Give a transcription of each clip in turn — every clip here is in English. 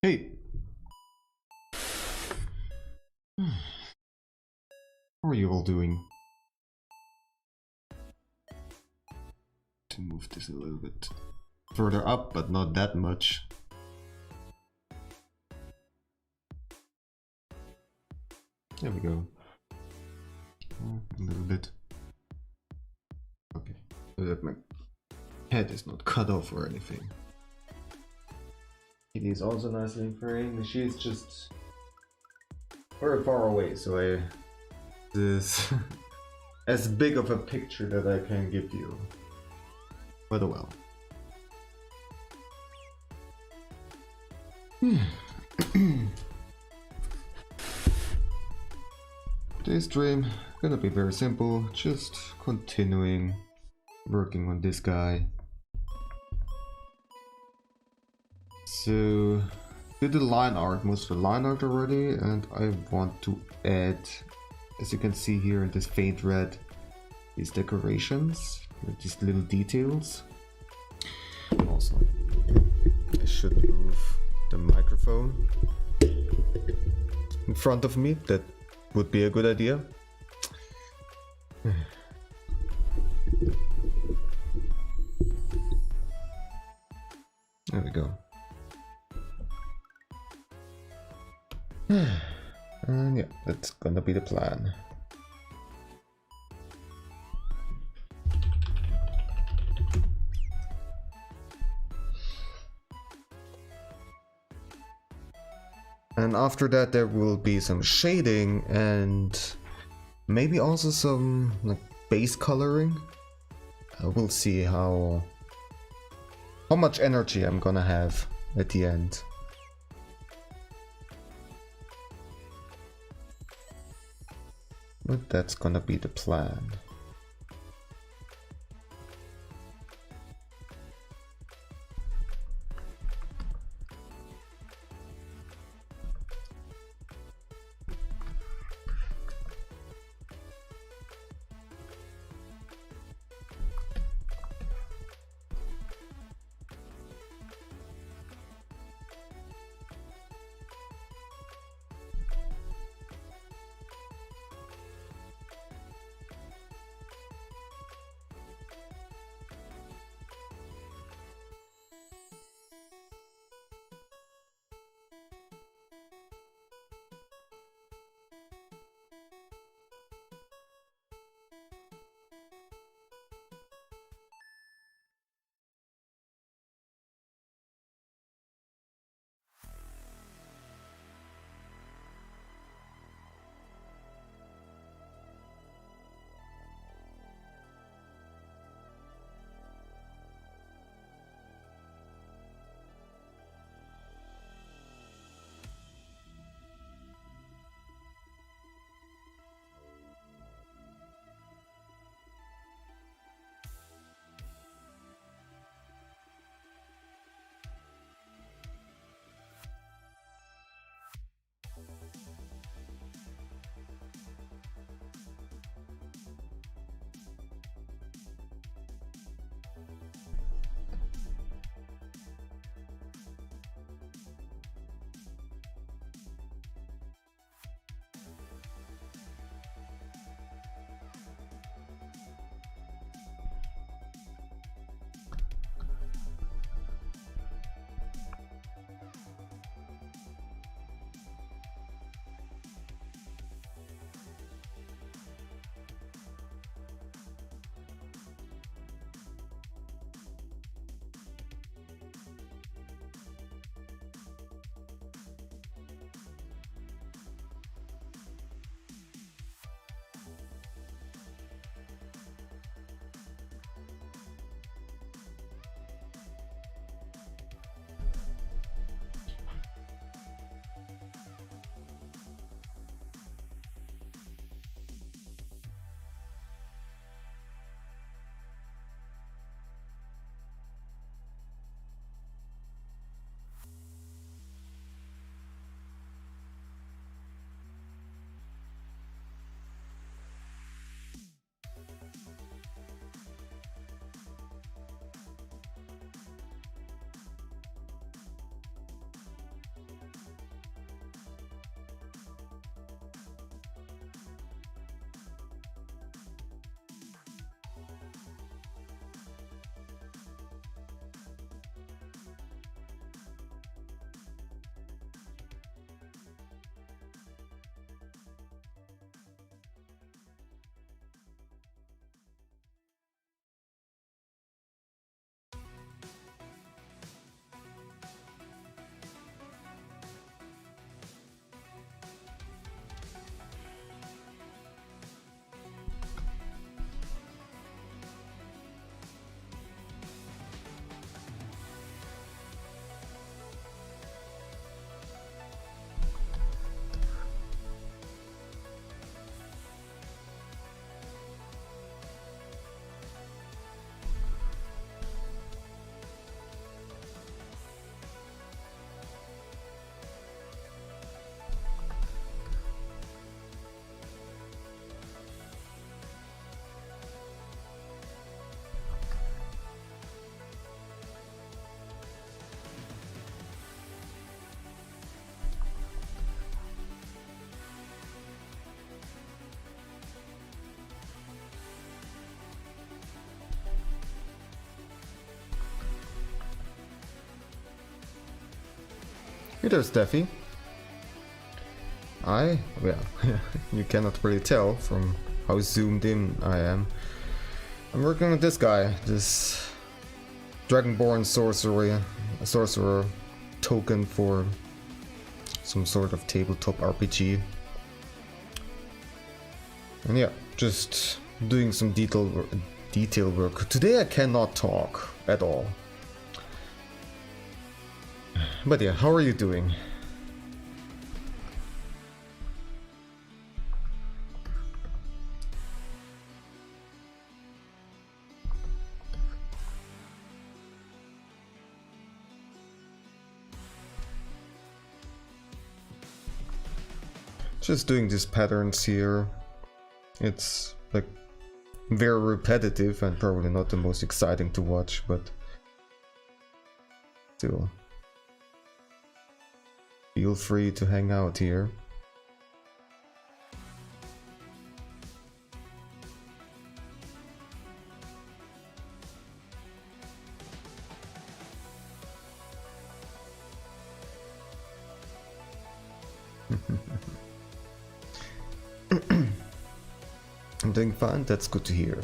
Hey! How are you all doing? To move this a little bit further up, but not that much. There we go. A little bit. Okay. So that my head is not cut off or anything. It is also nicely framed. She is just very far away, so I this as big of a picture that I can give you. But oh well. Today's stream gonna be very simple, just continuing working on this guy. So did the line art, most of the line art already, and I want to add, as you can see here in this faint red, these decorations, these little details. Also, I should move the microphone in front of me. That would be a good idea. There we go. And yeah, that's gonna be the plan. And after that there will be some shading and maybe also some like base coloring. We'll see how much energy I'm gonna have at the end. But that's gonna be the plan. Hey there, Steffi. Well, you cannot really tell from how zoomed in I am. I'm working with this guy, this Dragonborn Sorcerer token for some sort of tabletop RPG. And yeah, just doing some detail work. Today I cannot talk at all. But yeah, how are you doing? Just doing these patterns here. It's like very repetitive and probably not the most exciting to watch, but still. Feel free to hang out here. I'm doing fine, that's good to hear.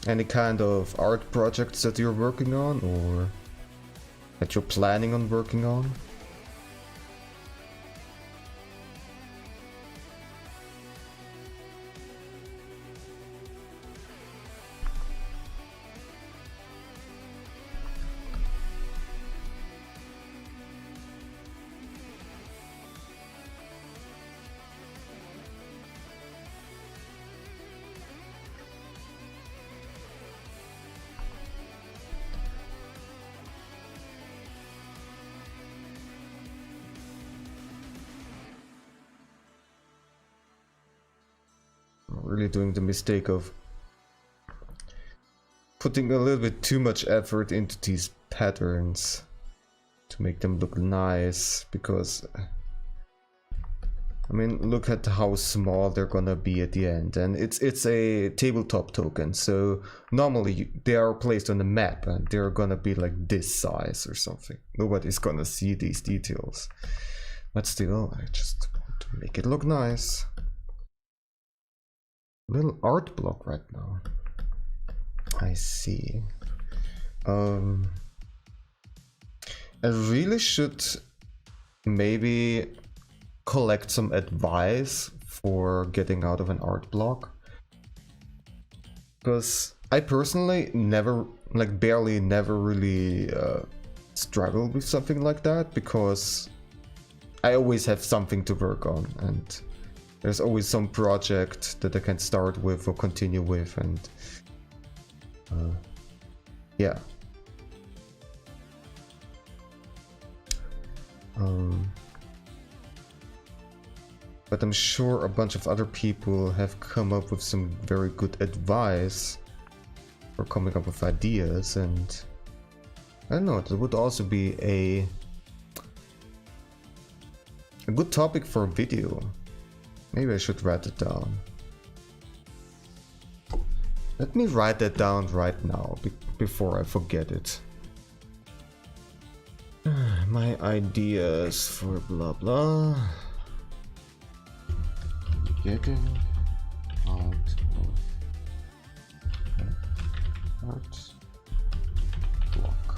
Any kind of art projects that you're working on or that you're planning on working on? Really doing the mistake of putting a little bit too much effort into these patterns to make them look nice, because I mean, look at how small they're gonna be at the end, and it's a tabletop token, so normally they are placed on the map and they're gonna be like this size or something. Nobody's gonna see these details, but still, I just want to make it look nice. Little art block right now. I see. I really should maybe collect some advice for getting out of an art block, because I personally never really struggle with something like that, because I always have something to work on and there's always some project that I can start with or continue with, and yeah. But I'm sure a bunch of other people have come up with some very good advice for coming up with ideas, and I don't know, it would also be a good topic for a video. Maybe I should write it down. Let me write that down right now before I forget it. My ideas for blah blah. Getting out of art block.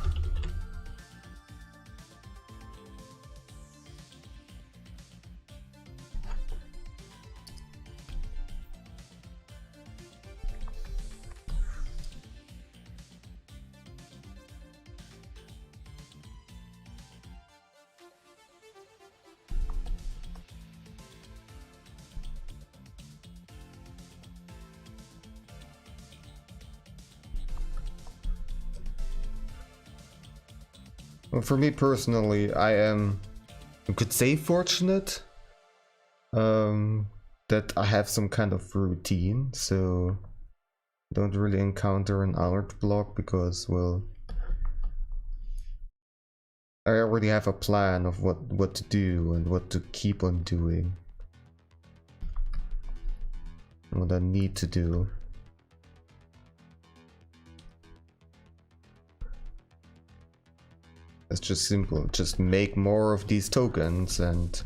Well, for me personally, I could say fortunate that I have some kind of routine, so I don't really encounter an art block because, well, I already have a plan of what to do and what to keep on doing. What I need to do. It's just simple. Just make more of these tokens and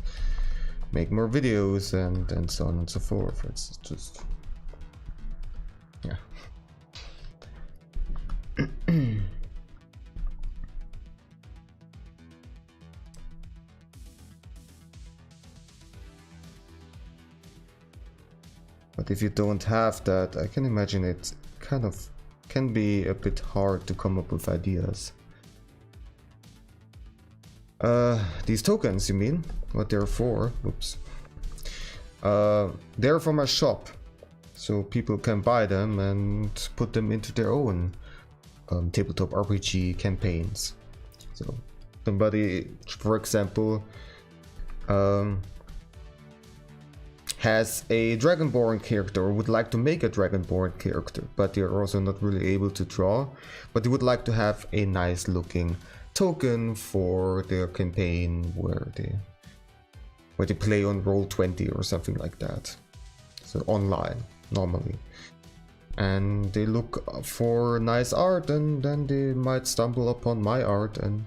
make more videos and so on and so forth. It's just, yeah. But if you don't have that, I can imagine it kind of can be a bit hard to come up with ideas. These tokens, you mean? What they're for? Oops. They're from a shop, so people can buy them and put them into their own tabletop RPG campaigns. So somebody, for example, has a Dragonborn character or would like to make a Dragonborn character, but they're also not really able to draw, but they would like to have a nice looking token for their campaign where they play on Roll20 or something like that. So online normally, and they look for nice art, and then they might stumble upon my art and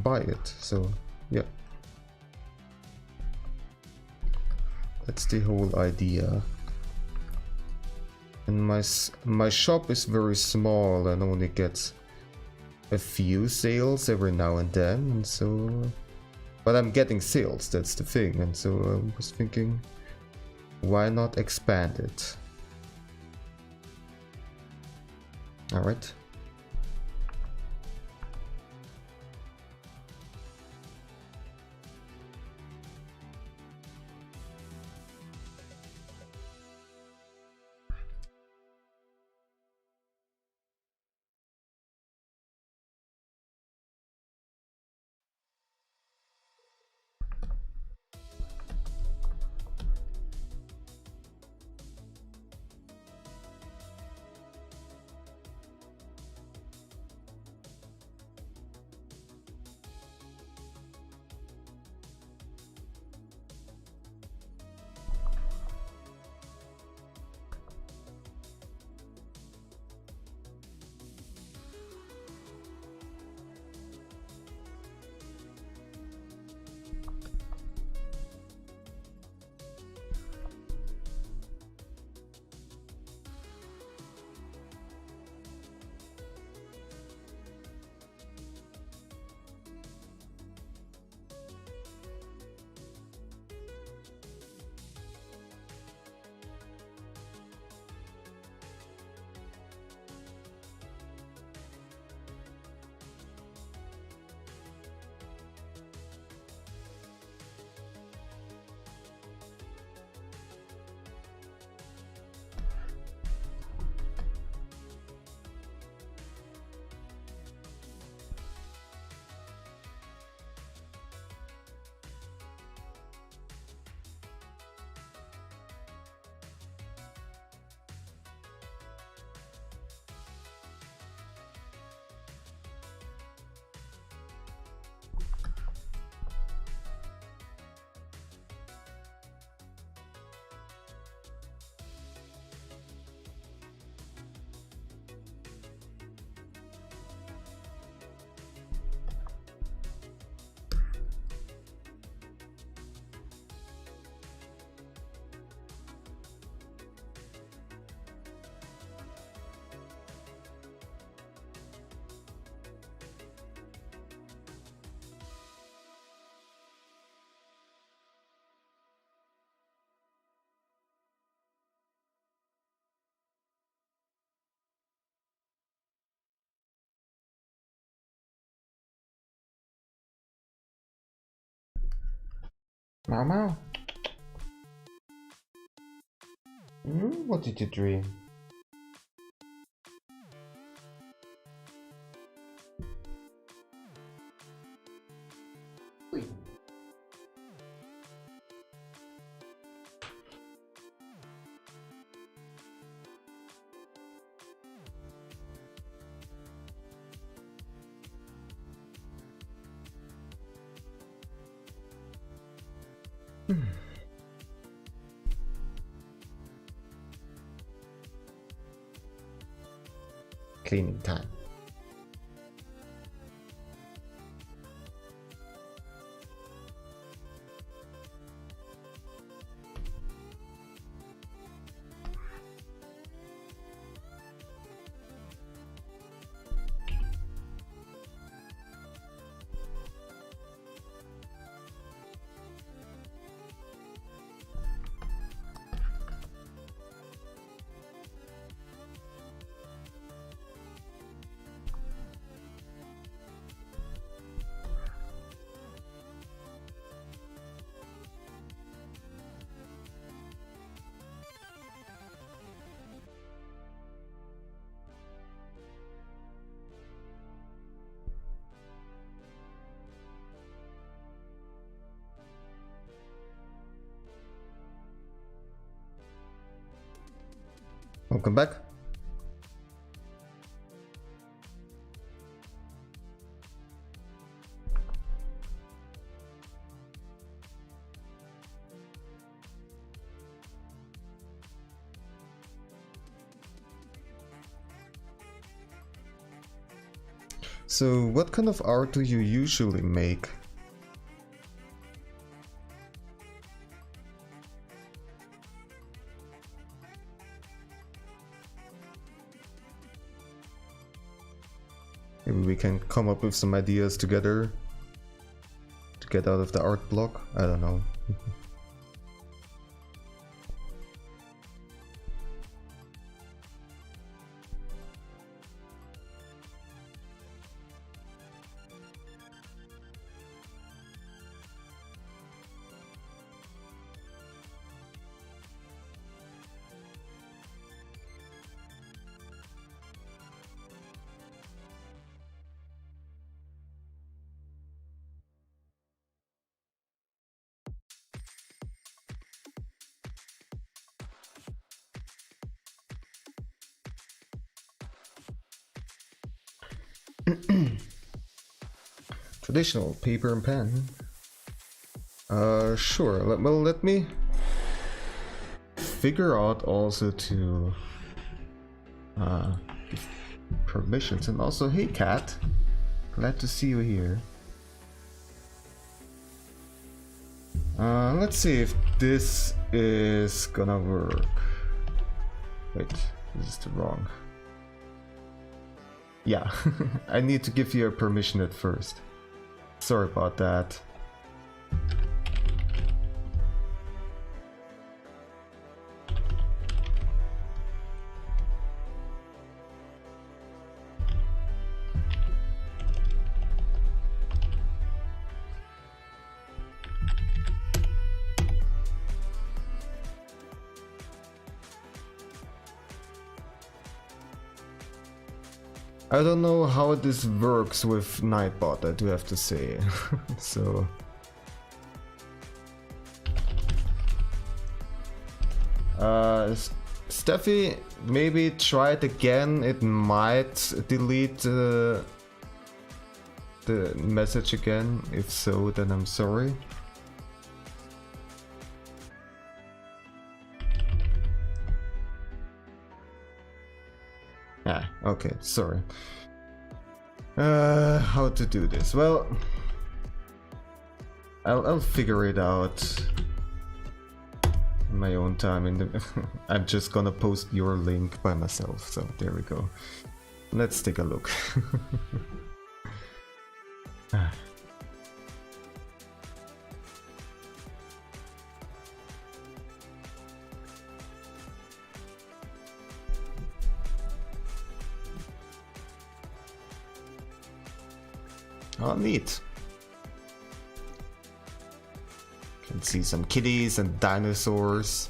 buy it. So yeah, that's the whole idea. And my shop is very small and only gets a few sales every now and then, and so, but I'm getting sales, that's the thing, and so I was thinking, why not expand it? All right. Mama? What did you dream? Cleaning time. Welcome back. So, what kind of art do you usually make? Maybe we can come up with some ideas together to get out of the art block. I don't know. Traditional paper and pen. Sure. Well, let me figure out also to give permissions. And also, hey cat, glad to see you here. Let's see if this is gonna work. Wait, this is the wrong. Yeah, I need to give you a permission at first. Sorry about that. I don't know how this works with Nightbot, I do have to say. So Steffi, maybe try it again. It might delete the message again. If so, then I'm sorry. Ah, okay, sorry. How to do this? Well, I'll figure it out in my own time. I'm just gonna post your link by myself. So there we go. Let's take a look. Oh, neat. Can see some kitties and dinosaurs.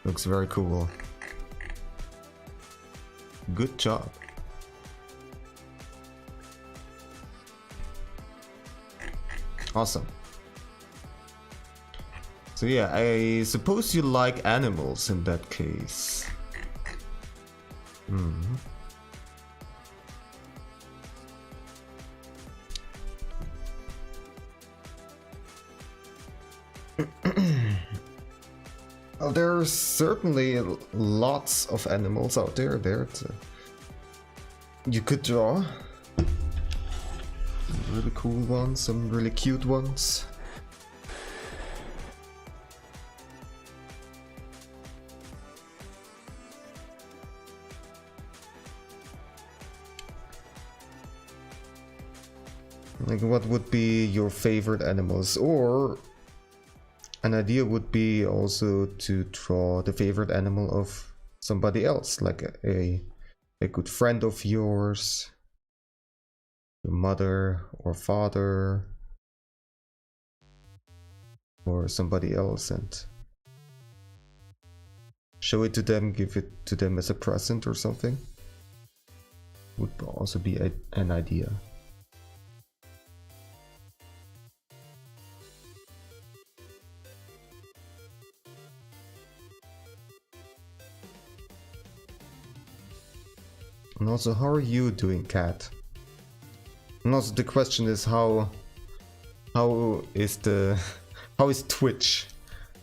Looks very cool. Good job. Awesome. So yeah, I suppose you like animals in that case. Hmm. Well, there's certainly lots of animals out there you could draw. Some really cool ones, some really cute ones. Like, what would be your favorite animals? Or an idea would be also to draw the favorite animal of somebody else, like a good friend of yours, your mother or father, or somebody else, and show it to them, give it to them as a present or something. Would also be an idea. And also, how are you doing, Cat? And also the question is how is Twitch?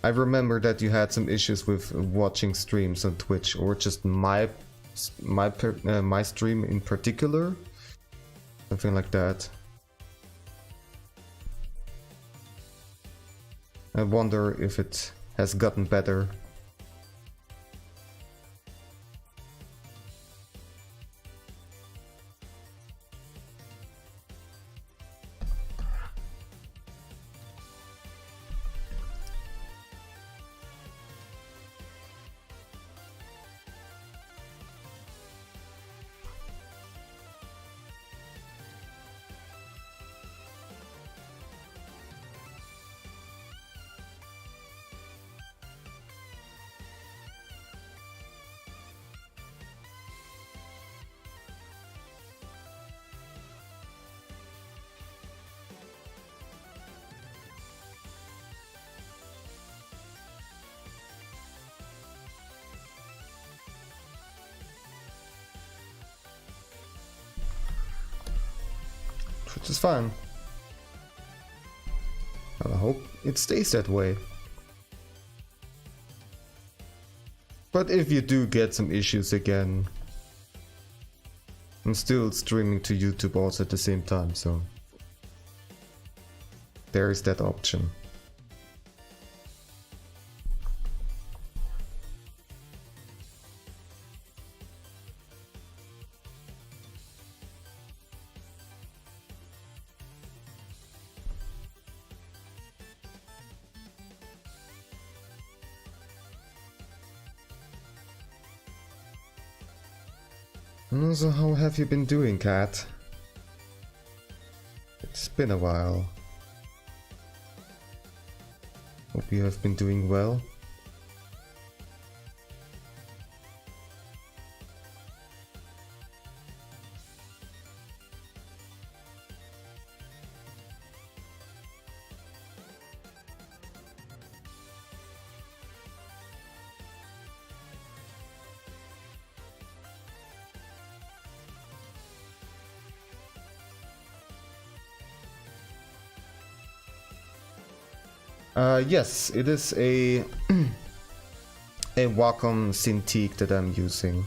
I remember that you had some issues with watching streams on Twitch, or just my stream in particular, something like that. I wonder if it has gotten better. Which is fine. I hope it stays that way. But if you do get some issues again, I'm still streaming to YouTube also at the same time, so there is that option. And also, how have you been doing, Cat? It's been a while. Hope you have been doing well. Yes, it is a Wacom Cintiq that I'm using.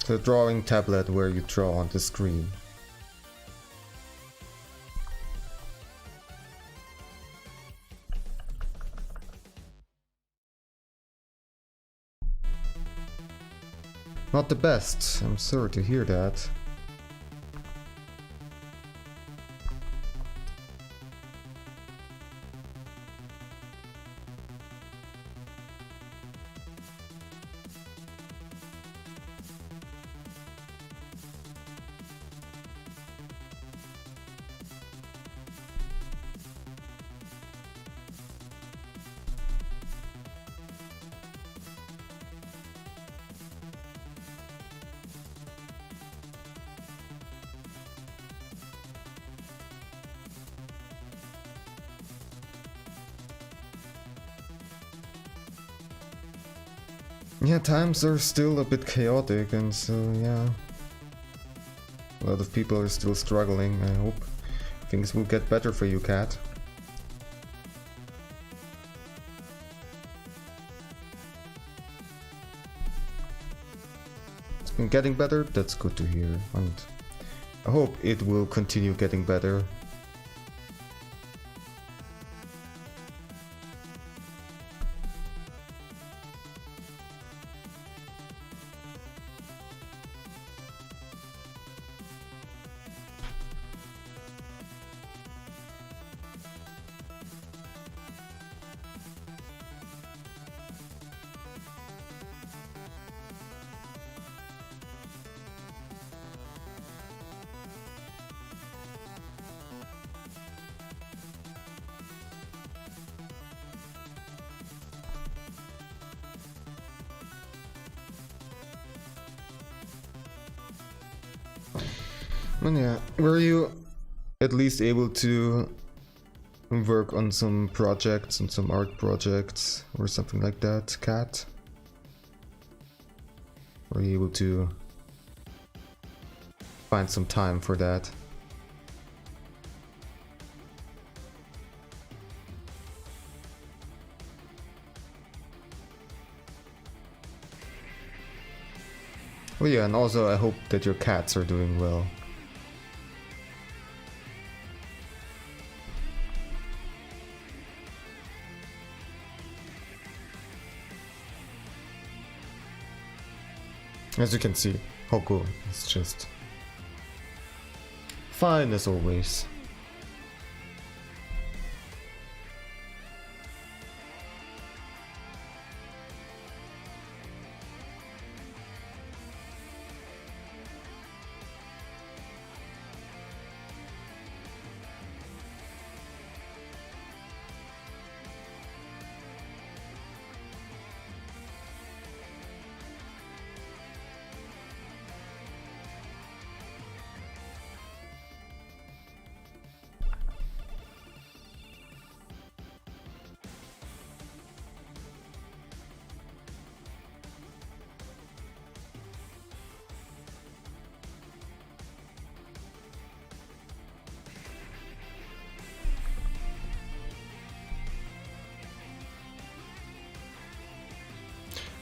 The drawing tablet where you draw on the screen. Not the best, I'm sorry to hear that. Yeah, times are still a bit chaotic, and so yeah, a lot of people are still struggling. I hope things will get better for you, Cat. getting better. That's good to hear, and I hope it will continue getting better. And yeah, were you at least able to work on some projects, on some art projects or something like that, Kat? Were you able to find some time for that? Well, yeah, and also I hope that your cats are doing well. As you can see, Hoko is just fine as always.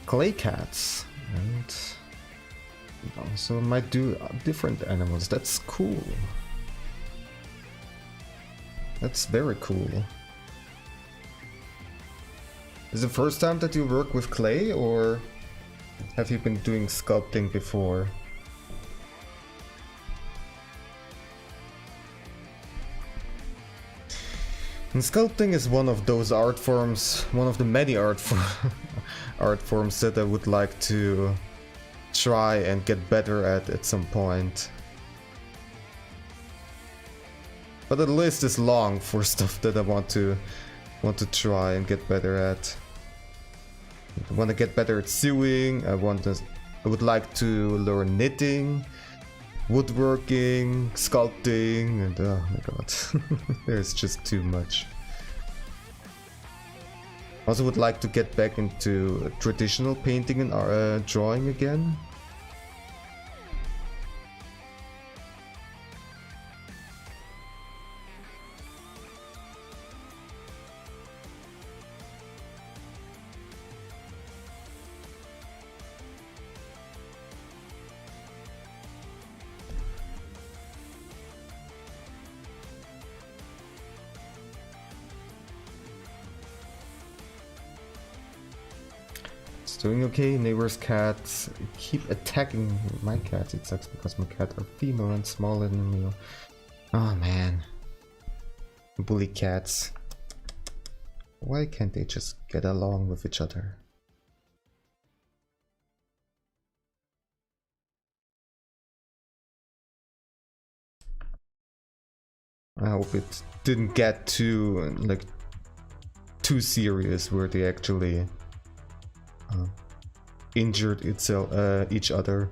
Clay cats, and also might do different animals. That's cool. That's very cool. Is it the first time that you work with clay, or have you been doing sculpting before? And sculpting is one of those art forms, one of the many art forms that I would like to try and get better at some point. But the list is long for stuff that I want to try and get better at. I want to get better at sewing. I would like to learn knitting, woodworking, sculpting, and oh my god, there's just too much. I also would like to get back into traditional painting and drawing again. Doing okay. Neighbor's cats keep attacking my cat. It sucks because my cat are female and smaller than me. Oh man. Bully cats. Why can't they just get along with each other? I hope it didn't get too serious where they actually injured each other.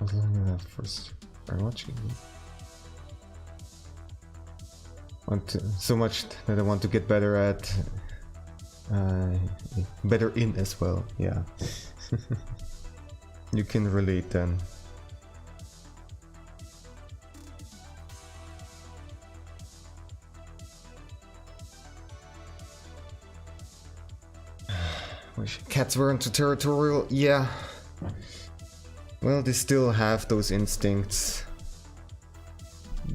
As long as I first are watching. So much that I want to get better at. Better in as well, yeah. You can relate then. Wish cats weren't too territorial, yeah. Well, they still have those instincts.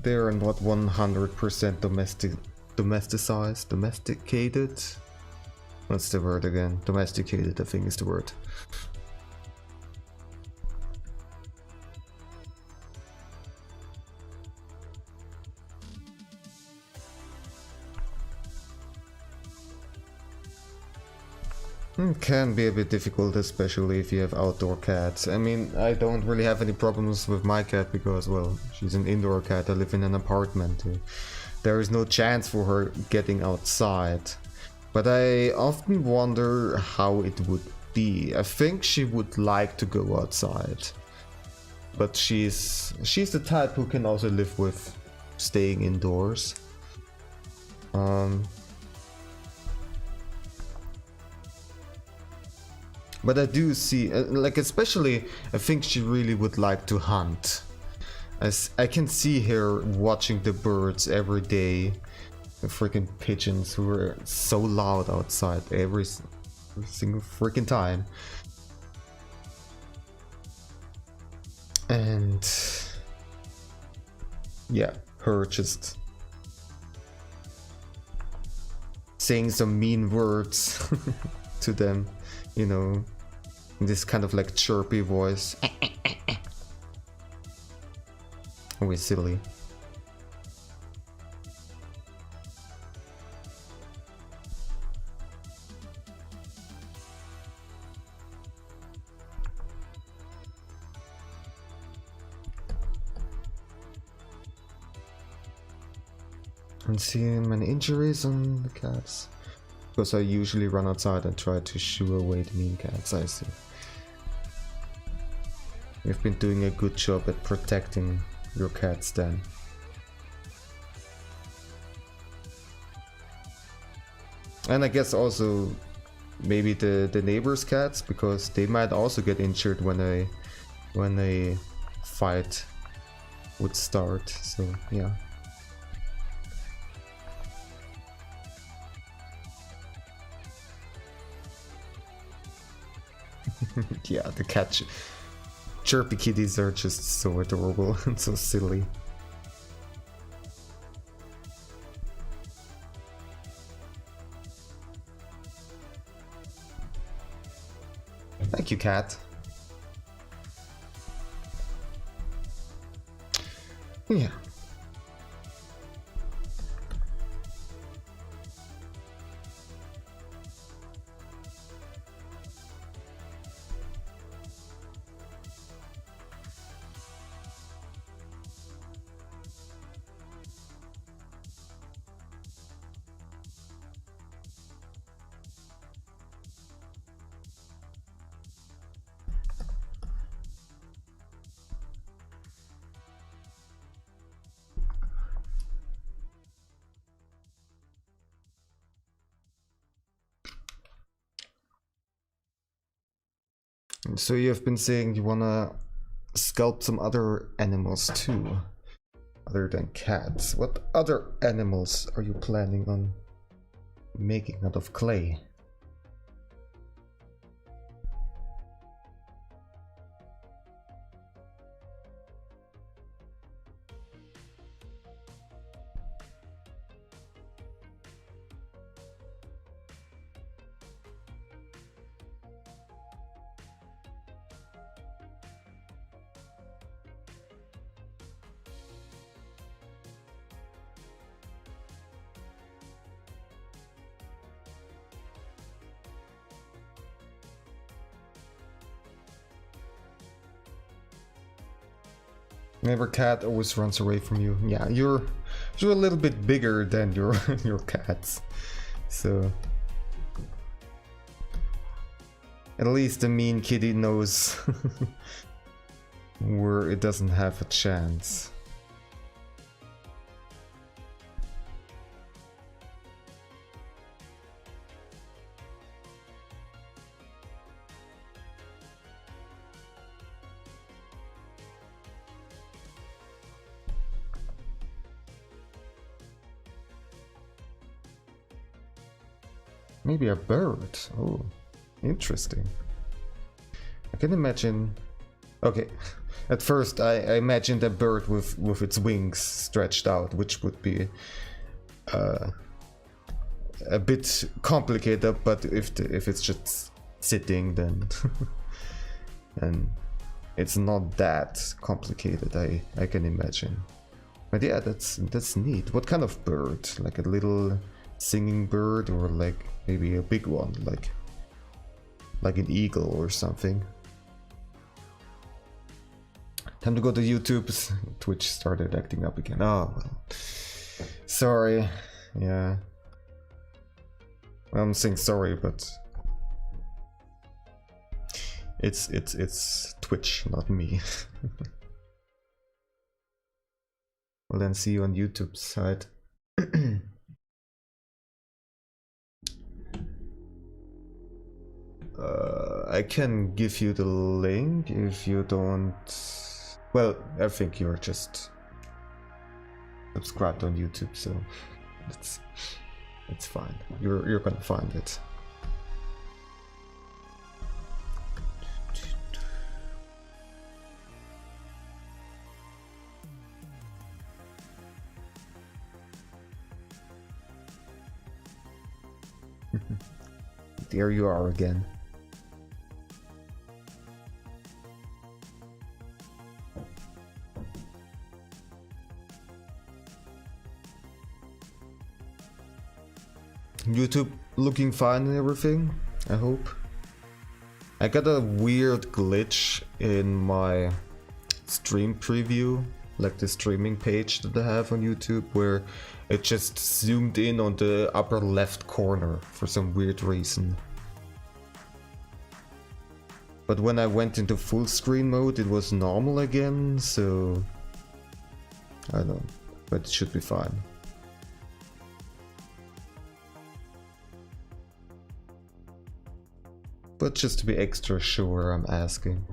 They're not 100% domesticated. What's the word again? Domesticated, I think is the word. It can be a bit difficult, especially if you have outdoor cats. I mean, I don't really have any problems with my cat because, well, she's an indoor cat. I live in an apartment. There is no chance for her getting outside. But I often wonder how it would be. I think she would like to go outside. But she's the type who can also live with staying indoors. But I do see, like, especially, I think she really would like to hunt. As I can see her watching the birds every day. The freaking pigeons who are so loud outside every single freaking time. And yeah, her just saying some mean words to them. You know, this kind of like chirpy voice. Always silly. I'm seeing many injuries on the cats. Because I usually run outside and try to shoo away the mean cats, I see. You've been doing a good job at protecting your cats then. And I guess also maybe the neighbors' cats, because they might also get injured when a fight would start, so yeah. Yeah, the cat chirpy kitties are just so adorable and so silly. Thank you, cat. Yeah. So you've been saying you wanna sculpt some other animals too, other than cats. What other animals are you planning on making out of clay? Neighbor cat always runs away from you. Yeah, you're a little bit bigger than your your cats, so at least the mean kitty knows where it doesn't have a chance. Maybe a bird. Oh, interesting. I can imagine... Okay, at first I imagined a bird with its wings stretched out, which would be a bit complicated, but if it's just sitting, then and it's not that complicated, I can imagine. But yeah, that's neat. What kind of bird? Like a little singing bird, or like maybe a big one, like an eagle or something? Time to go to YouTube. Twitch started acting up again. Oh, well. Sorry. Yeah. I'm saying sorry, but it's Twitch, not me. Well, then see you on YouTube's side. I can give you the link if you don't... Well, I think you're just subscribed on YouTube, so it's fine. You're gonna find it. There you are again. YouTube looking fine and everything, I hope. I got a weird glitch in my stream preview, like the streaming page that I have on YouTube, where it just zoomed in on the upper left corner for some weird reason. But when I went into full screen mode, it was normal again, so I don't know, but it should be fine. But just to be extra sure, I'm asking.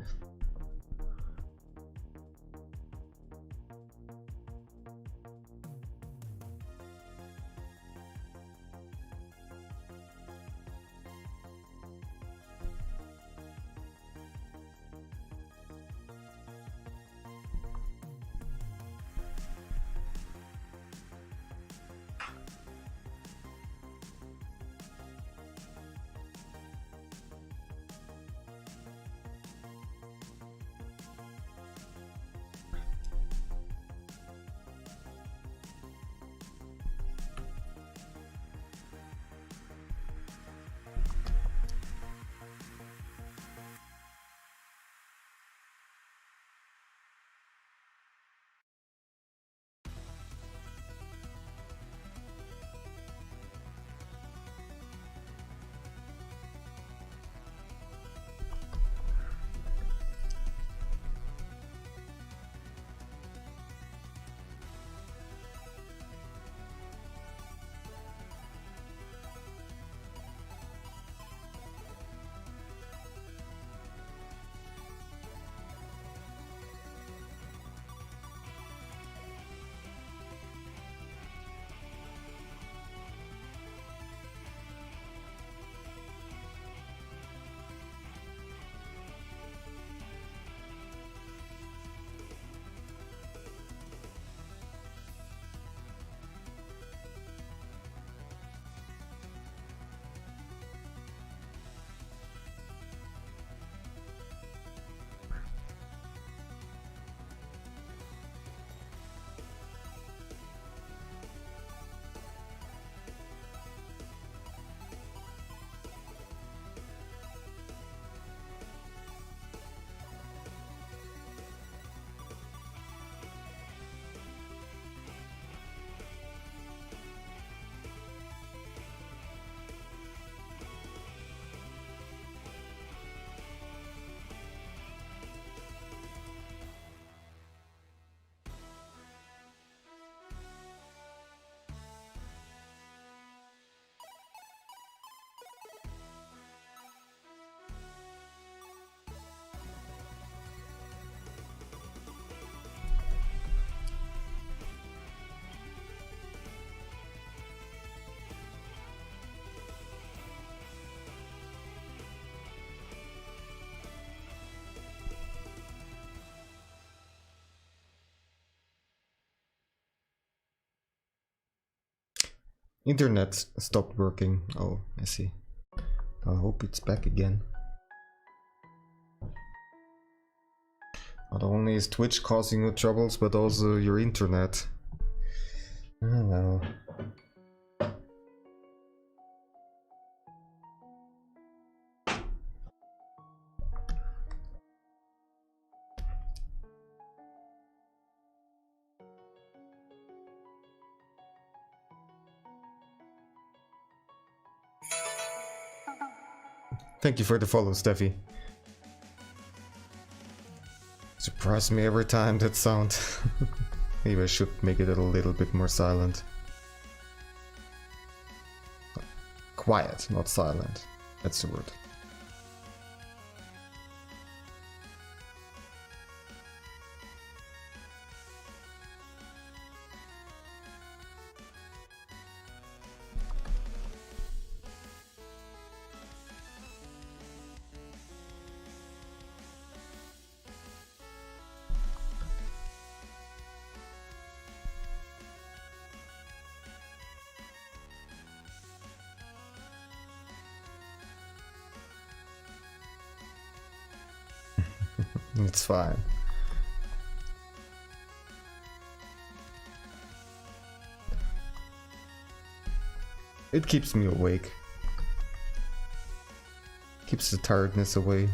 Internet stopped working. Oh, I see. I hope it's back again. Not only is Twitch causing you troubles, but also your internet. Oh well. Thank you for the follow, Steffi. Surprise me every time, that sound. Maybe I should make it a little bit more silent. Quiet, not silent. That's the word. It's fine. It keeps me awake. Keeps the tiredness away.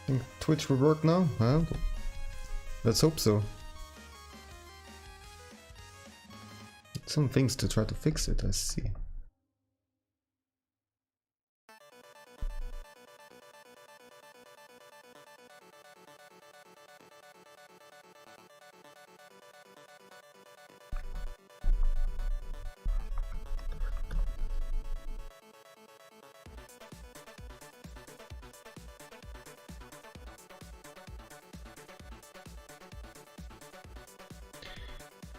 Think Twitch will work now? Huh? Let's hope so. Some things to try to fix it, I see.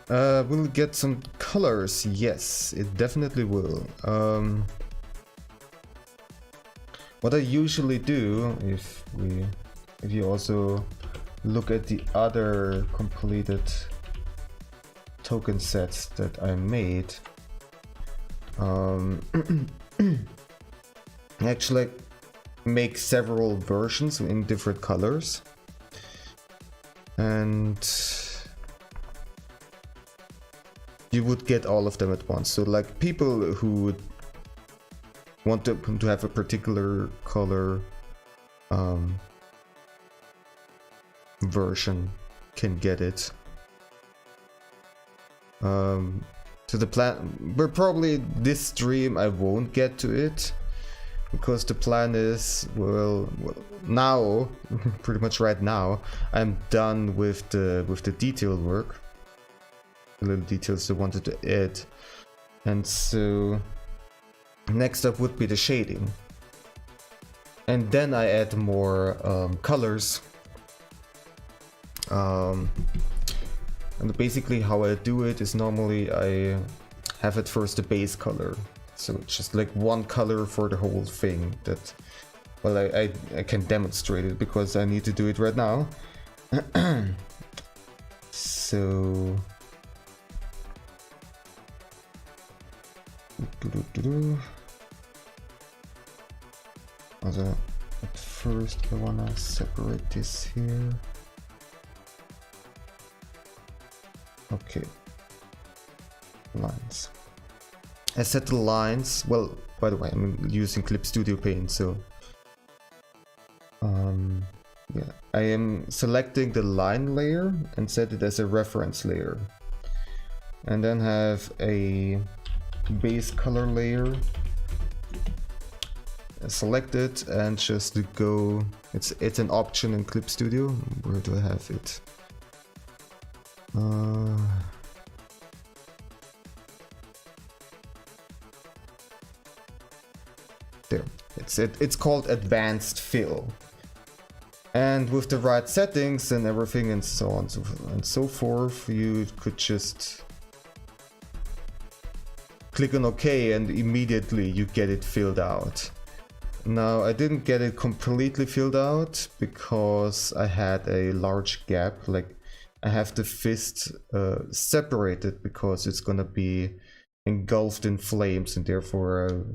Will it get some colors? Yes, it definitely will. What I usually do, if you also look at the other completed token sets that I made, I actually make several versions in different colors, and you would get all of them at once. So like people who would want to have a particular color version can get it. So the plan, but probably this stream I won't get to it, because the plan is, well now, pretty much right now, I'm done with the detail work. Little details I wanted to add, and so next up would be the shading, and then I add more colors, and basically how I do it is normally I have at first a base color, so it's just like one color for the whole thing. That, well, I can demonstrate it because I need to do it right now. So also at first I wanna separate this here. Okay. Lines. I set the lines, well, by the way, I'm using Clip Studio Paint, so yeah, I am selecting the line layer and set it as a reference layer, and then have a base color layer selected and just go. It's an option in Clip Studio. Where do I have it? There. It's called Advanced Fill. And with the right settings and everything and so on and so forth, you could just click on OK and immediately you get it filled out. Now I didn't get it completely filled out because I had a large gap. Like I have the fist separated because it's gonna be engulfed in flames and therefore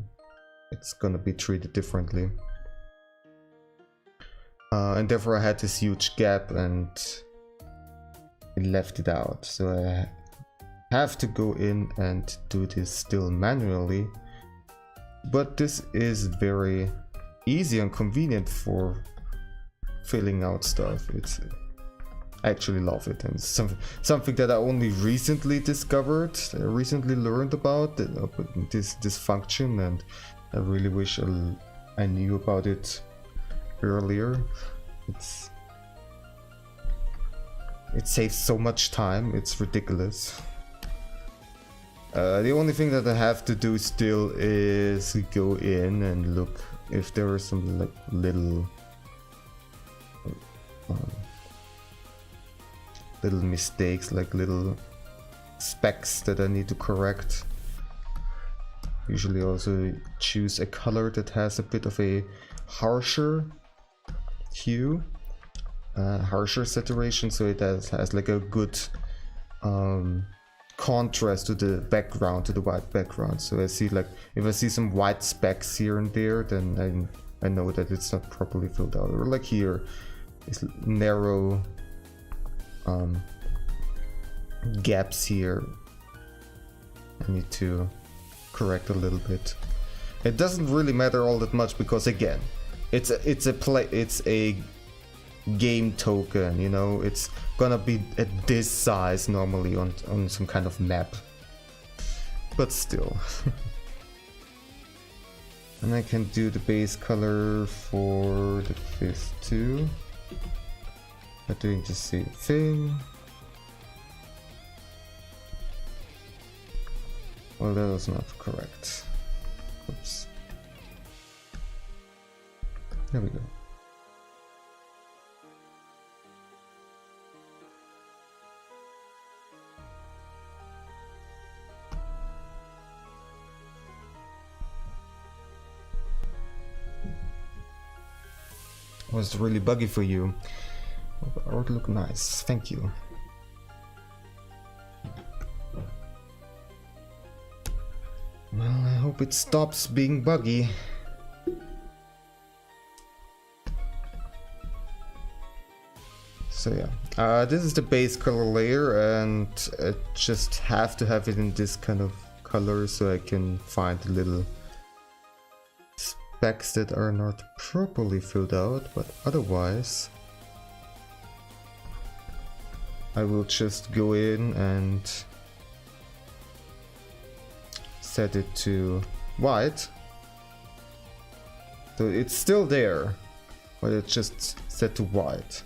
it's gonna be treated differently. And therefore I had this huge gap and it left it out. So I have to go in and do this still manually. But this is very easy and convenient for filling out stuff. I actually love it, and it's something that I only recently discovered. I recently learned about this function, and I really wish I knew about it earlier. It saves so much time, it's ridiculous. The only thing that I have to do still is go in and look if there are some like little mistakes, like little specks that I need to correct. Usually also choose a color that has a bit of a harsher hue, harsher saturation, so it has like a good contrast to the background, to the white background. So I see, like, if I see some white specks here and there, then I know that it's not properly filled out. Or like here, it's narrow gaps here. I need to correct a little bit. It doesn't really matter all that much because again, it's a game token, you know, it's gonna be at this size normally on some kind of map, but still. And I can do the base color for the fist too, by doing the same thing. Well, that was not correct. Oops. There we go. Was really buggy for you. Oh, the art look nice, thank you. Well, I hope it stops being buggy. So yeah, this is the base color layer, and I just have to have it in this kind of color so I can find the little specks that are not properly filled out, but otherwise I will just go in and set it to white. So it's still there, but it's just set to white.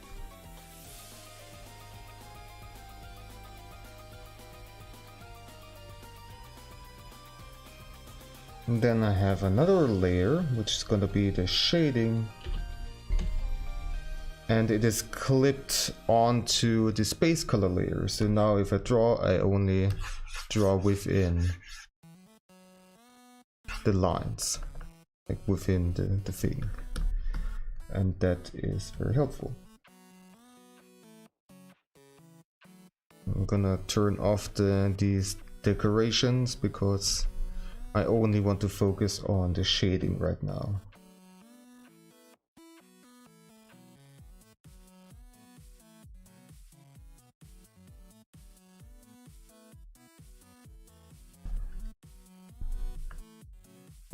And then I have another layer, which is gonna be the shading. And it is clipped onto the space color layer. So now if I draw, I only draw within the lines, like within the thing. And that is very helpful. I'm gonna turn off these decorations because I only want to focus on the shading right now.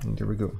And there we go.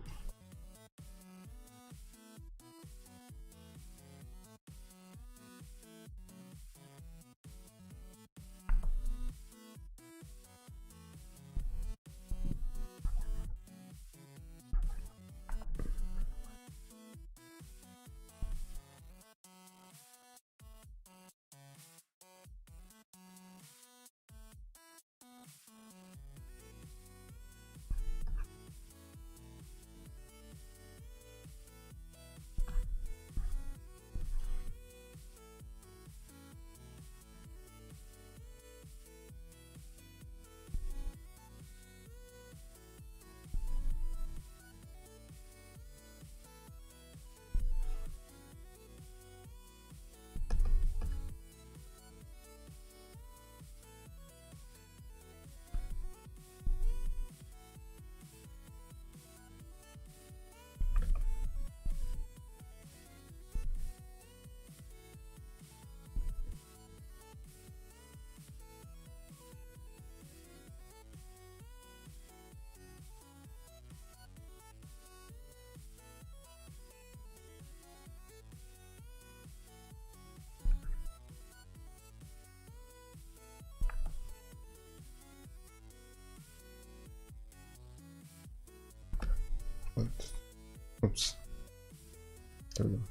Oops. There we go.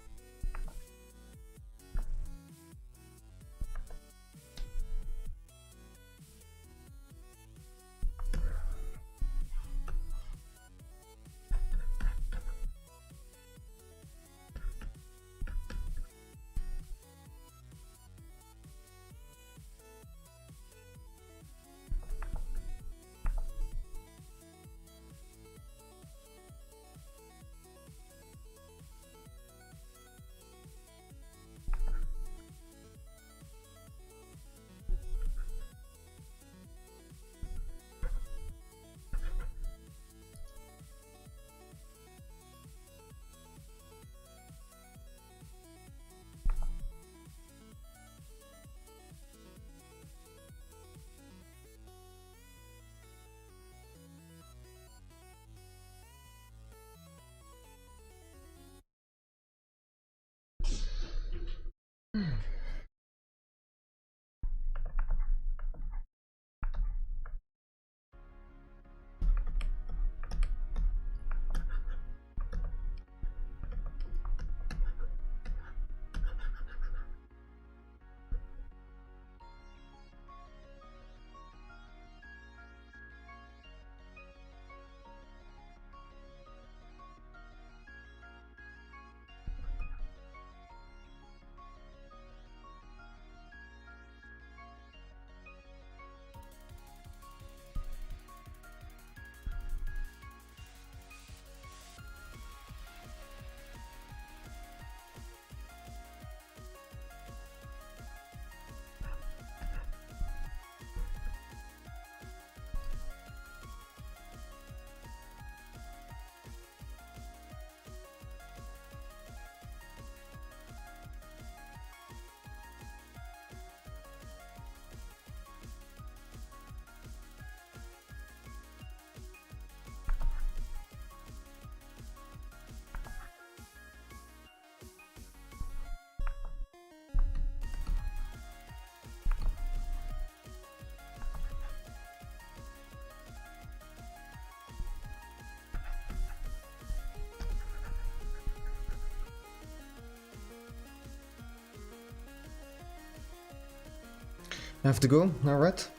I have to go. Alright.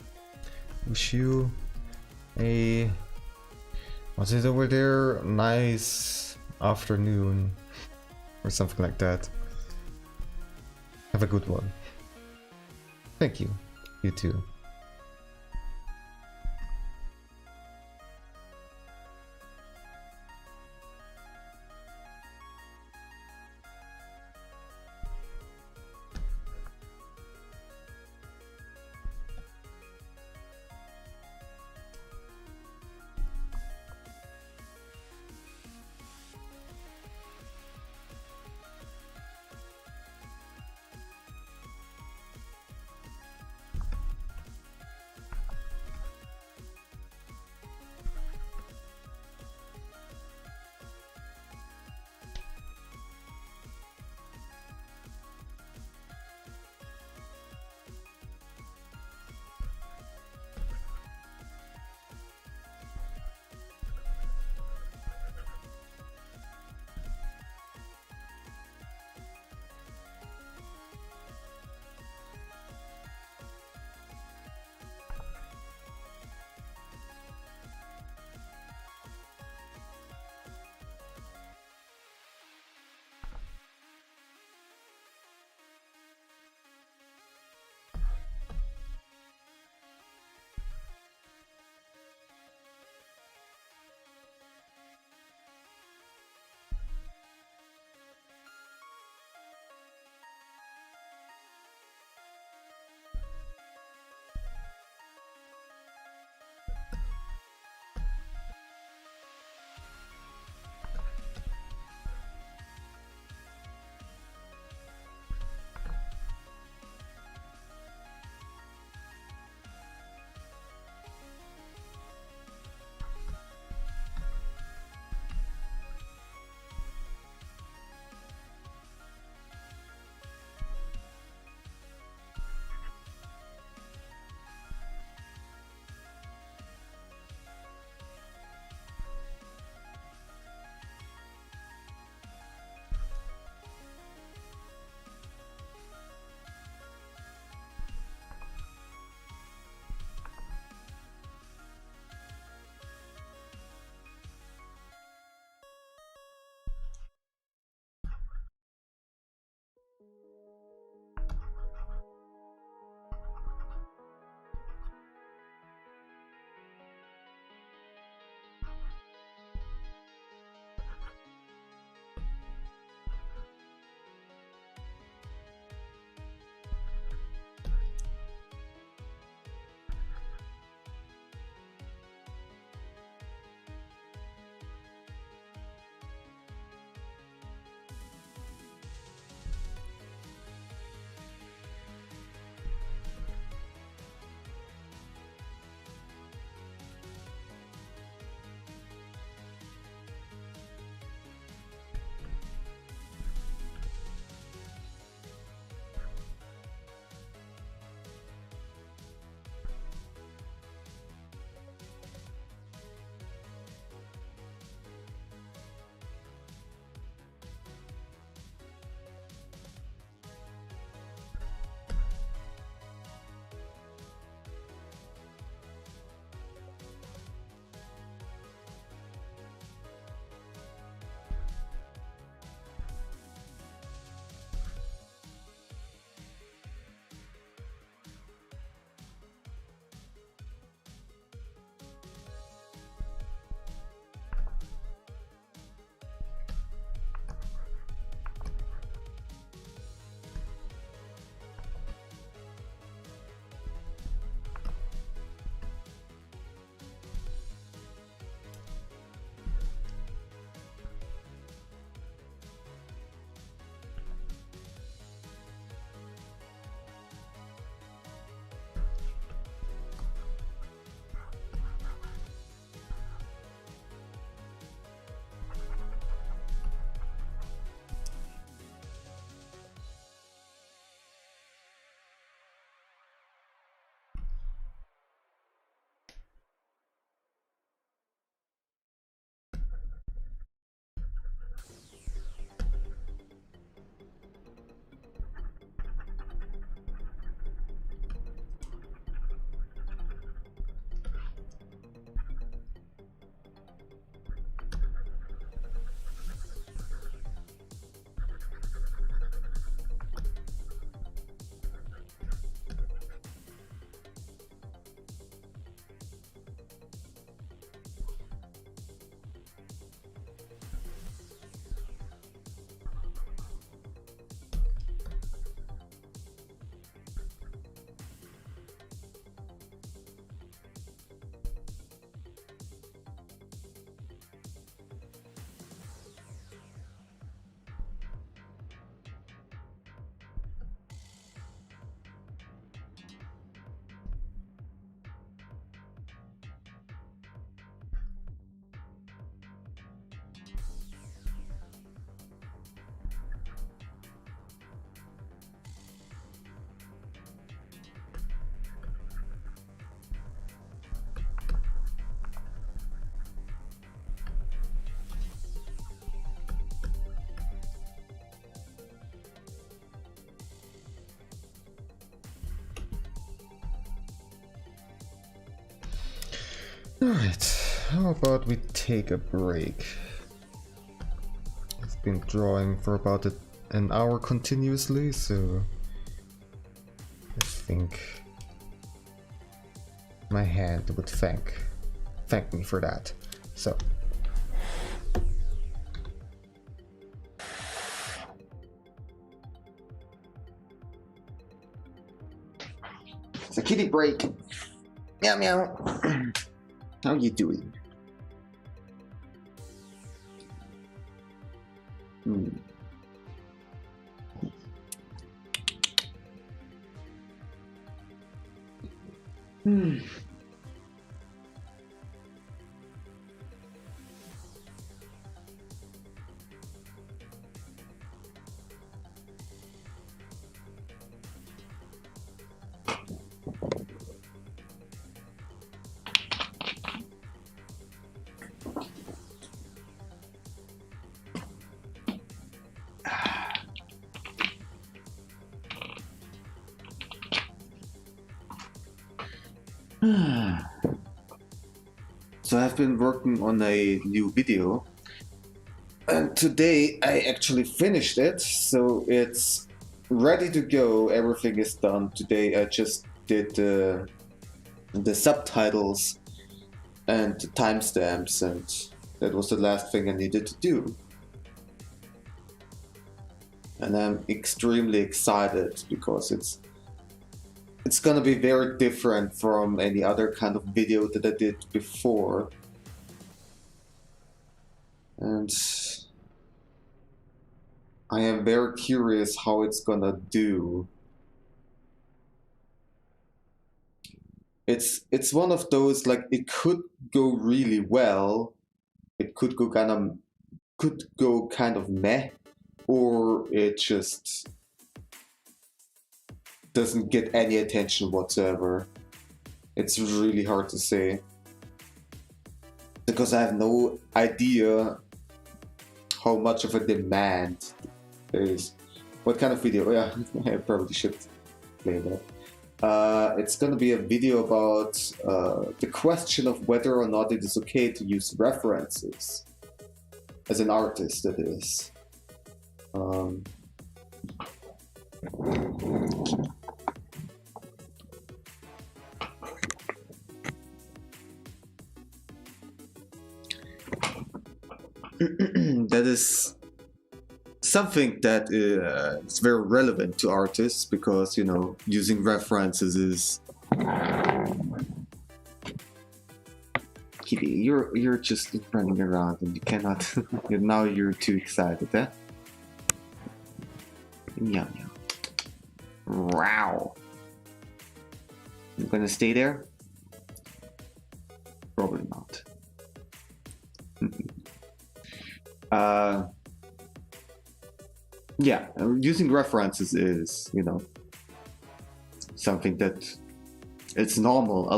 Wish you a... what's it over there? Nice afternoon. Or something like that. Have a good one. Thank you. You too. Alright, how about we take a break? I've been drawing for about an hour continuously, so I think my hand would thank me for that. So it's a kitty break. Meow meow. How you doing? So I've been working on a new video, and today I actually finished it, so it's ready to go. Everything is done. Today I just did the subtitles and the timestamps, and that was the last thing I needed to do. And I'm extremely excited because it's gonna be very different from any other kind of video that I did before. And I am very curious how it's gonna do. It's one of those, like, it could go really well, it could go kind of meh, or it just doesn't get any attention whatsoever. It's really hard to say because I have no idea how much of a demand there is. What kind of video? Yeah, I probably should play that. It's gonna be a video about the question of whether or not it is okay to use references as an artist, that is. That is something that is very relevant to artists because, you know, using references is... Kitty, you're just running around and you cannot... now you're too excited, eh? Meow meow. Wow. You gonna stay there? Probably not. Yeah, using references is, you know, something that it's normal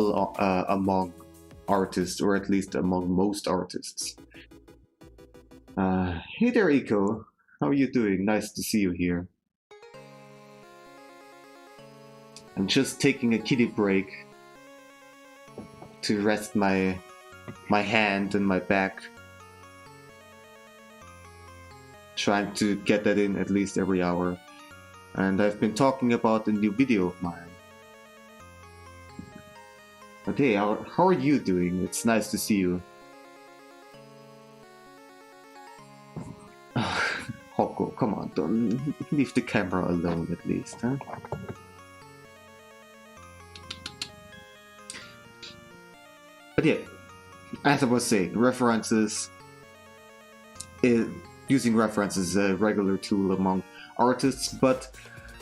among artists, or at least among most artists. Hey there, Eco. How are you doing? Nice to see you here. I'm just taking a kitty break to rest my hand and my back. Trying to get that in at least every hour. And I've been talking about a new video of mine. But hey, how are you doing? It's nice to see you. Hoko, come on, don't leave the camera alone at least, huh? But yeah, as I was saying, references using references is a regular tool among artists, but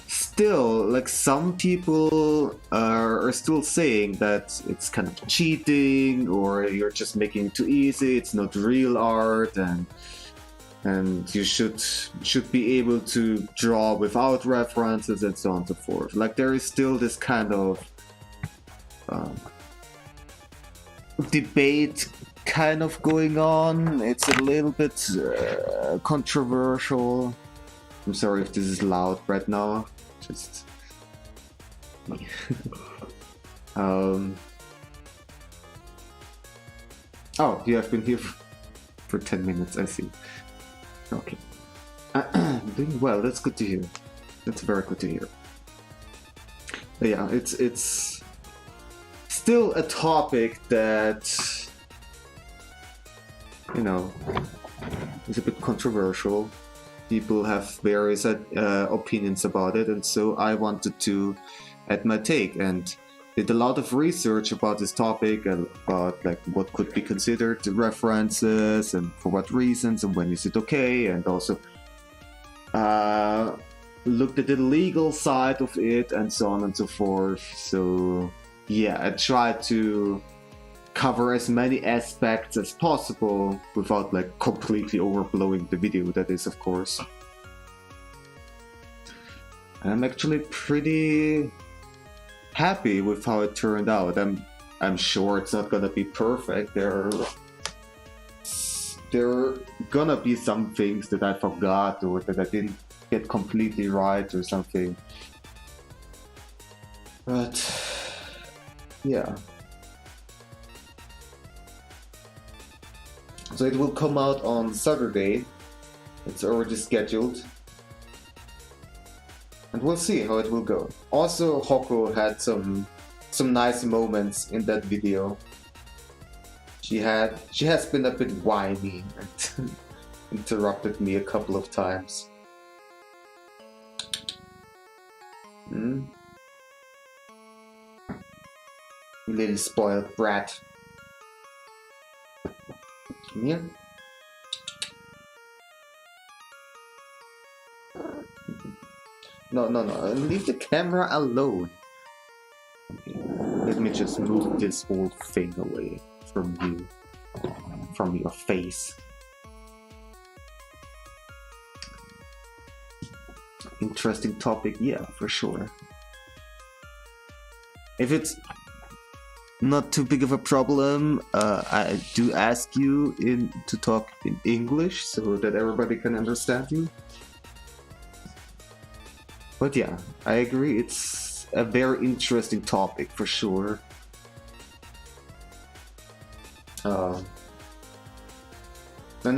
still, like, some people are still saying that it's kind of cheating, or you're just making it too easy, it's not real art, and you should be able to draw without references and so on and so forth. Like, there is still this kind of debate kind of going on. It's a little bit controversial. I'm sorry if this is loud right now. Just Oh, you have been here for 10 minutes, I see. Okay. Doing well, that's good to hear. That's very good to hear. But yeah, it's still a topic that, you know, is a bit controversial. People have various opinions about it, and so I wanted to add my take and did a lot of research about this topic and about like what could be considered the references and for what reasons and when is it okay, and also looked at the legal side of it and so on and so forth. So yeah, I tried to cover as many aspects as possible without like completely overblowing the video, that is, of course. And I'm actually pretty happy with how it turned out. I'm sure it's not gonna be perfect. There are gonna be some things that I forgot or that I didn't get completely right or something. But yeah. So it will come out on Saturday. It's already scheduled. And we'll see how it will go. Also, Hoko had some nice moments in that video. She has been a bit whiny and interrupted me a couple of times. You little spoiled brat. Come here. No, leave the camera alone. Okay. Let me just move this whole thing away from you, from your face. Interesting topic, yeah, for sure. If it's not too big of a problem, I do ask you to talk in English so that everybody can understand you. But yeah, I agree, it's a very interesting topic for sure. And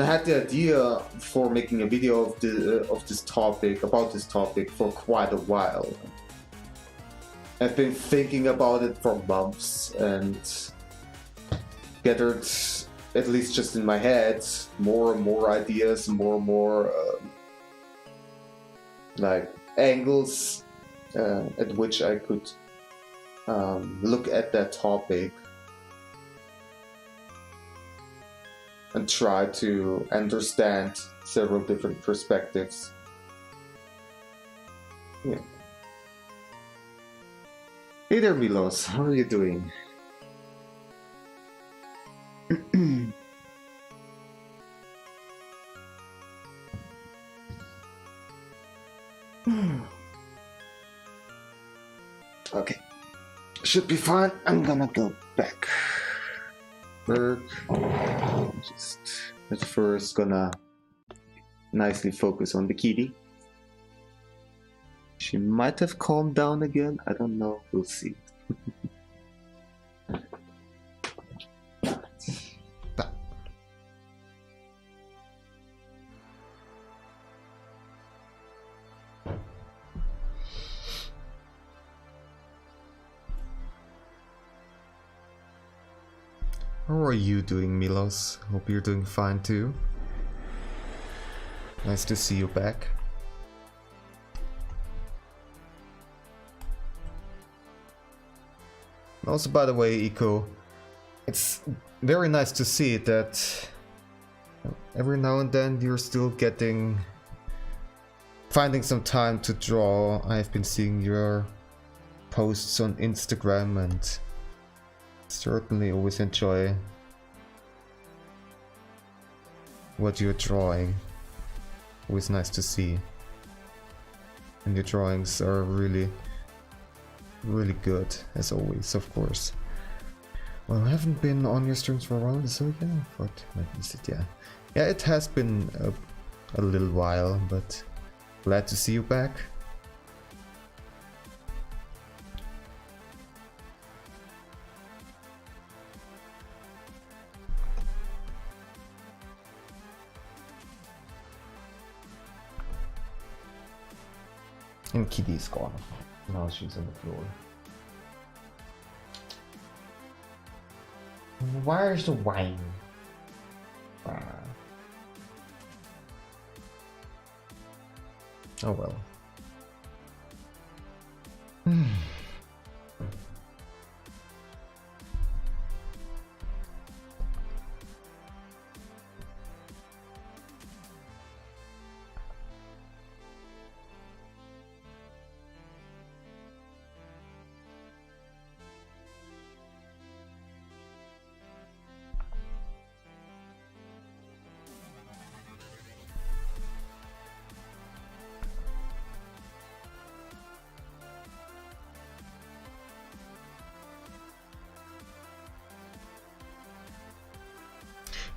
I had the idea for making a video of this topic, about this topic, for quite a while. I've been thinking about it for months and gathered, at least just in my head, more and more ideas, more and more like angles at which I could look at that topic and try to understand several different perspectives. Yeah. Hey there, Milos. How are you doing? Okay. Should be fine. I'm gonna go back. Just at first gonna nicely focus on the kitty. She might have calmed down again. I don't know. We'll see. How are you doing, Milos? Hope you're doing fine too. Nice to see you back. Also, by the way, Iko, it's very nice to see that every now and then you're still finding some time to draw. I've been seeing your posts on Instagram and certainly always enjoy what you're drawing. Always nice to see. And your drawings are really good, as always, of course. Well, I haven't been on your streams for a while, so yeah, but I missed it, yeah. Yeah, it has been a little while, but glad to see you back. And Kitty's gone. Now she's on the floor. Where's the wine? Oh well.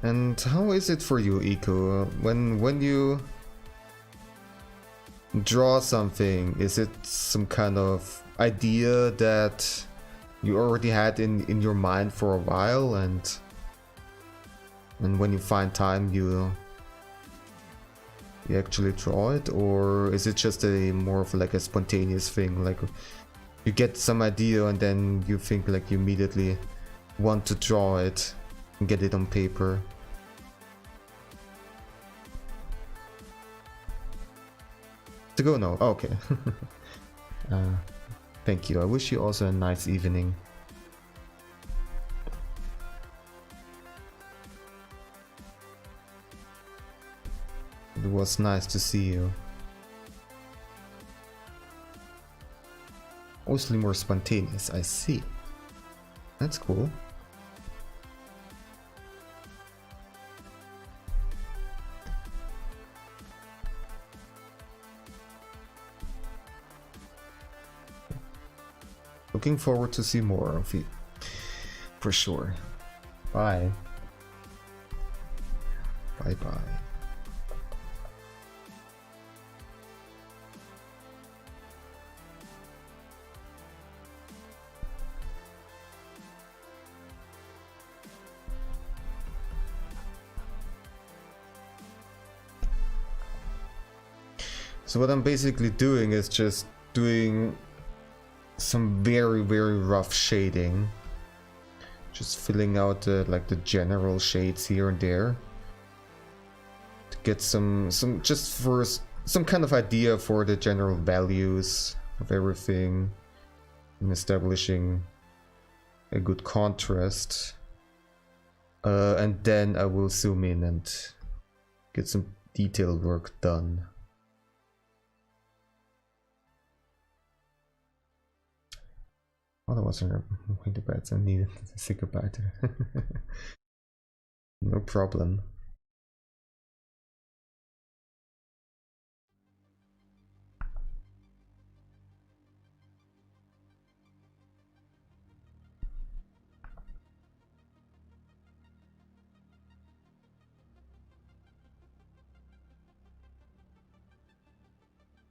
And how is it for you, Iko? When you draw something, is it some kind of idea that you already had in your mind for a while, and when you find time you actually draw it, or is it just a more of like a spontaneous thing, like you get some idea and then you think like you immediately want to draw it and get it on paper? To go? No. Oh, okay. Thank you. I wish you also a nice evening. It was nice to see you. Mostly more spontaneous, I see. That's cool. Looking forward to see more of you, for sure. Bye. Bye bye. So what I'm basically doing is just doing some very rough shading, just filling out like the general shades here and there to get some just for some kind of idea for the general values of everything and establishing a good contrast, and then I will zoom in and get some detail work done. Otherwise, I'm going to bed, so I needed to say goodbye to her. No problem.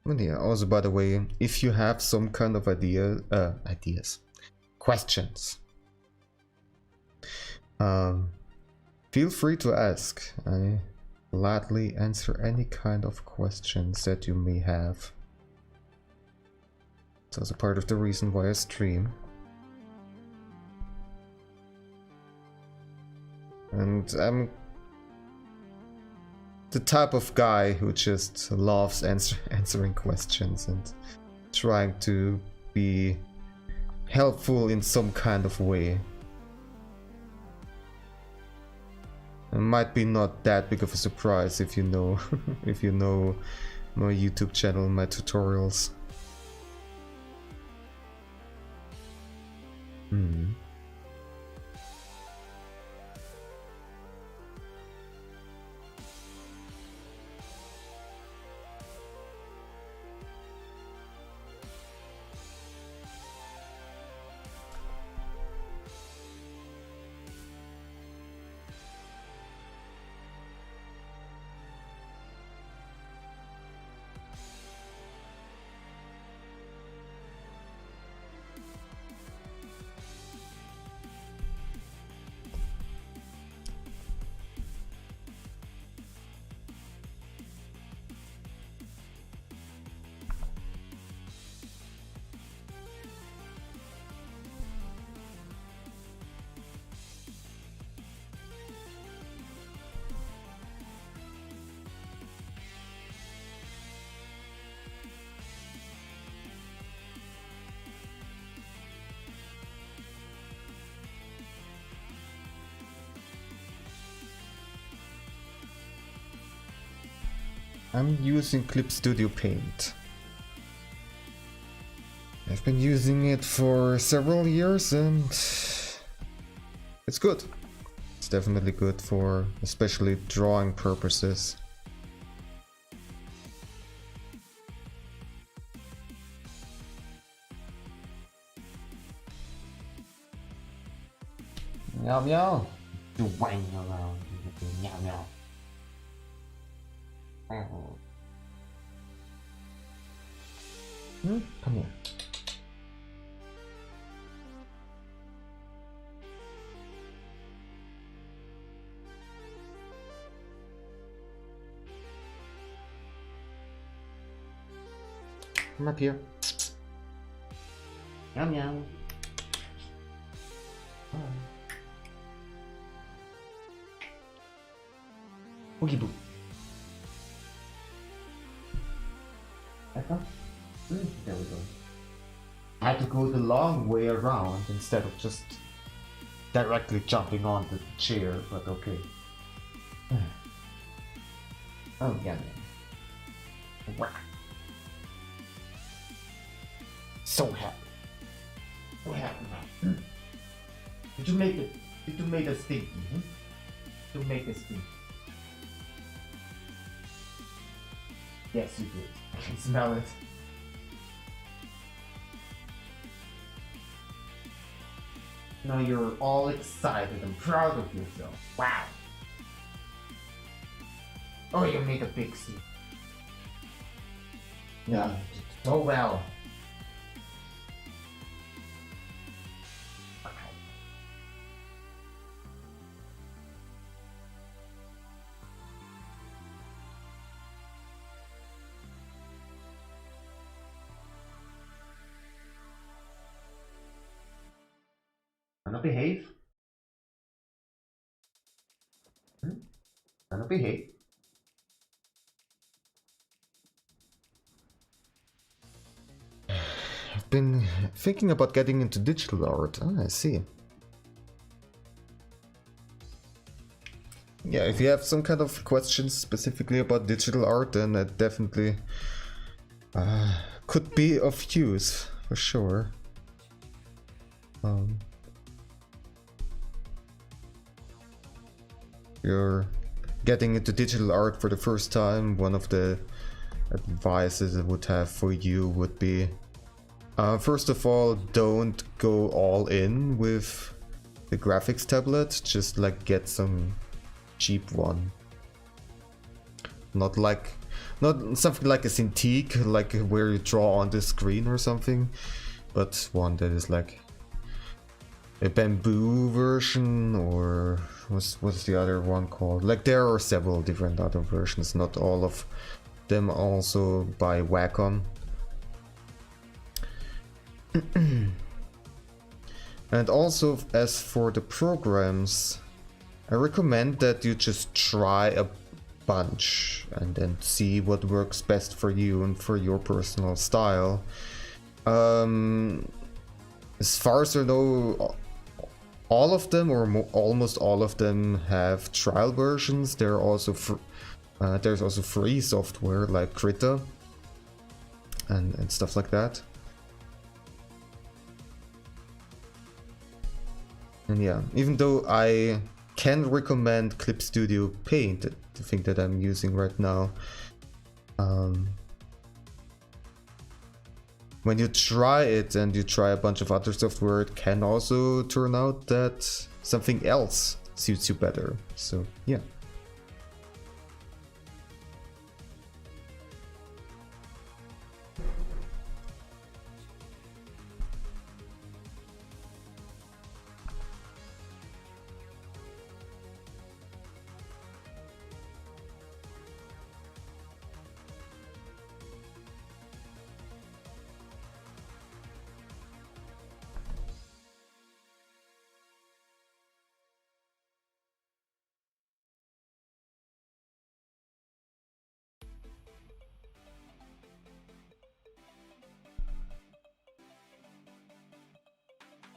And yeah, also by the way, if you have some kind of questions, feel free to ask. I gladly answer any kind of questions that you may have. It's also part of the reason why I stream. And I'm the type of guy who just loves answering questions and trying to be helpful in some kind of way. It might be not that big of a surprise if you know if you know my YouTube channel, my tutorials. I'm using Clip Studio Paint. I've been using it for several years and it's good. It's definitely good for especially drawing purposes. Meow meow. You whine around. Meow meow. Come here. Come up here. Meow meow. Boogie boo. There we go. I had to go the long way around instead of just directly jumping onto the chair, but okay. Oh yeah. Wow. So happy. So happy. Did you make it? Did you make us stinky? Did you make us stinky? Yes, you did. I can smell it. Now you're all excited and proud of yourself. Wow. Oh, you made a big scene. Yeah, you did so well. Wanna behave? Wanna behave? I've been thinking about getting into digital art. I see. Yeah, if you have some kind of questions specifically about digital art, then it definitely could be of use, for sure. You're getting into digital art for the first time, one of the advices I would have for you would be, first of all, don't go all in with the graphics tablet, just like get some cheap one. Not something like a Cintiq, like where you draw on the screen or something, but one that is like a bamboo version, or what's the other one called? Like there are several different other versions, not all of them also by Wacom. And also, as for the programs, I recommend that you just try a bunch and then see what works best for you and for your personal style. As far as I know, all of them, or almost all of them, have trial versions. There are also there's also free software like Krita and stuff like that. And yeah, even though I can recommend Clip Studio Paint, the thing that I'm using right now, when you try it and you try a bunch of other software, it can also turn out that something else suits you better. So yeah.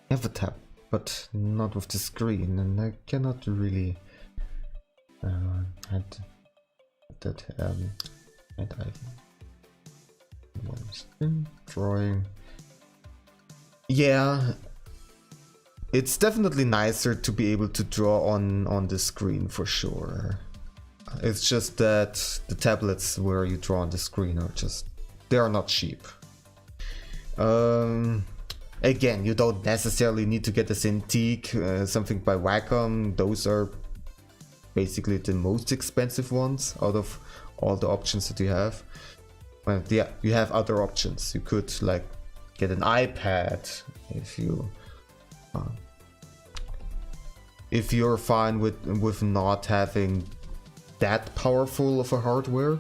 I have a tab, but not with the screen, and I cannot really add that And drawing. Yeah, it's definitely nicer to be able to draw on the screen for sure. It's just that the tablets where you draw on the screen are just, they are not cheap. Again, you don't necessarily need to get a Cintiq, something by Wacom. Those are basically the most expensive ones out of all the options that you have. Well, yeah, you have other options. You could like get an iPad if you're fine with not having that powerful of a hardware.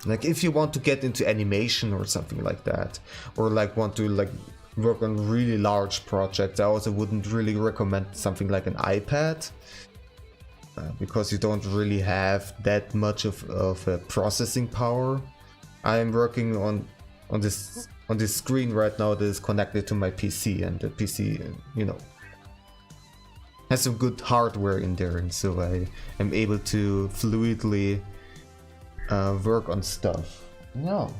Like if you want to get into animation or something like that, or like want to like work on really large projects, I also wouldn't really recommend something like an iPad, because you don't really have that much of a processing power. I am working on this screen right now that is connected to my PC, and the PC, you know, has some good hardware in there, and so I am able to fluidly work on stuff. No.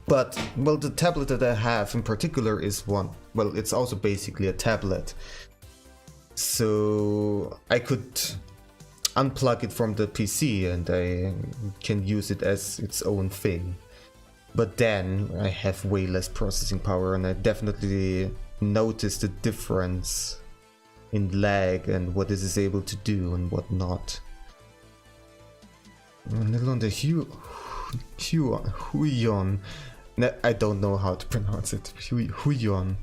But, well, the tablet that I have in particular is one, well, it's also basically a tablet. So I could unplug it from the PC and I can use it as its own thing. But then I have way less processing power, and I definitely notice the difference in lag and what it is able to do and what not. A little on the Huion. I don't know how to pronounce it. Huion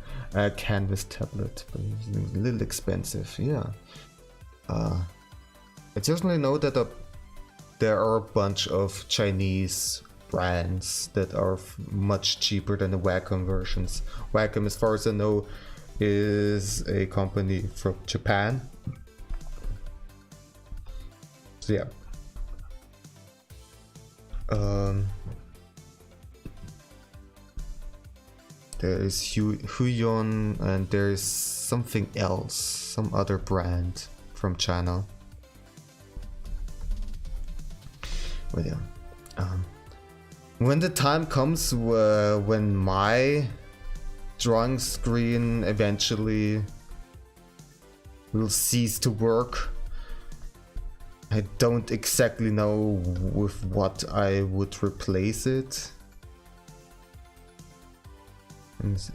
canvas tablet, but it's a little expensive. Yeah. I certainly know that there are a bunch of Chinese brands that are much cheaper than the Wacom versions. Wacom, as far as I know, is a company from Japan. So yeah. There is Huion, and there is something else, some other brand from China. But yeah. When the time comes when my drawing screen eventually will cease to work, I don't exactly know with what I would replace it.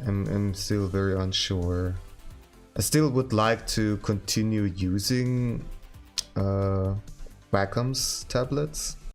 I'm still very unsure. I still would like to continue using Wacom's tablets.